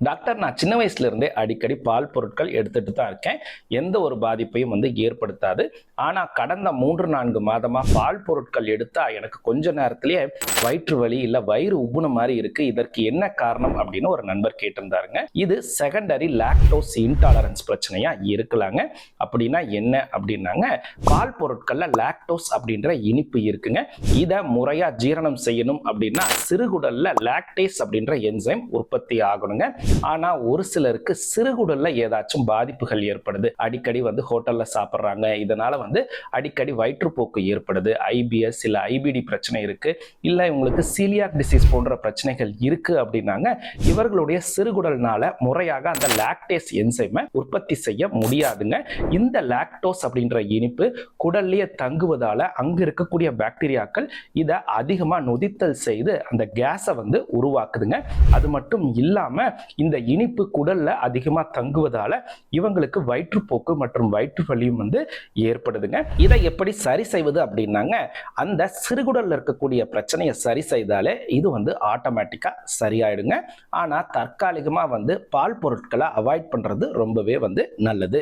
Doctor, நான் சின்ன வயசுல இருந்தே அடிக்கடி பால் பொருட்கள் எடுத்துட்டு தான் இருக்கேன். எந்த ஒரு பாதிப்பையும் ஏற்படுத்தாது. ஆனா கடந்த 3-4 மாதமா பால் பொருட்கள் எடுத்தா எனக்கு கொஞ்ச நேரத்திலேயே வயிற்று வலி இல்ல வயிறு உப்புன மாதிரி இருக்கு. இதற்கு என்ன காரணம் அப்படின்னு ஒரு நண்பர் கேட்டிருந்தாருங்க. இது செகண்டரி லாக்டோஸ் இன்டாலரன்ஸ் பிரச்சனையா இருக்கலாங்க. அப்படின்னா என்ன அப்படின்னாங்க, பால் பொருட்கள்ல லாக்டோஸ் அப்படின்ற இனிப்பு இருக்குங்க. இதை முறையா ஜீரணம் செய்யணும் அப்படின்னா சிறுகுடல்ல லாக்டேஸ் அப்படின்ற என்சைம் உற்பத்தி ஆகணுங்க. ஆனா ஒரு சிலருக்கு சிறுகுடல்ல ஏதாச்சும் பாதிப்புகள் ஏற்படுது. அடிக்கடி ஹோட்டல்ல சாப்பிடுறாங்க. இதனால அடிக்கடி வயிற்றுப்போக்கு ஏற்படுது. ஐபிஎஸ் இல்ல ஐபிடி பிரச்சனை இருக்கு. இல்ல இவங்களுக்கு சீலியாக் டிசீஸ் போன்ற பிரச்சனைகள் இருக்கு அப்படின்னாங்க, இவர்களுடைய சிறுகுடல்னால முறையாக அந்த லாக்டேஸ் என்சைமை உற்பத்தி செய்ய முடியாதுங்க. இந்த லாக்டோஸ் அப்படின்ற இனிப்பு குடல்லையே தங்குவதால அங்க இருக்கக்கூடிய பாக்டீரியாக்கள் இதை அதிகமா நொதித்தல் செய்து அந்த கேஸை உருவாக்குதுங்க. அது மட்டும் இல்லாம இந்த இனிப்பு குடல்ல அதிகமா தங்குவதால இவங்களுக்கு வயிற்றுப்போக்கு மற்றும் வயிற்று வலியும் ஏற்படுதுங்க. இதை எப்படி சரி செய்வது அப்படின்னாங்க, அந்த சிறுகுடல்ல இருக்கக்கூடிய பிரச்சனையை சரி செய்தாலே இது ஆட்டோமேட்டிக்கா சரியாயிடுங்க. ஆனா தற்காலிகமா பால் பொருட்களை அவாய்ட் பண்றது ரொம்பவே நல்லது.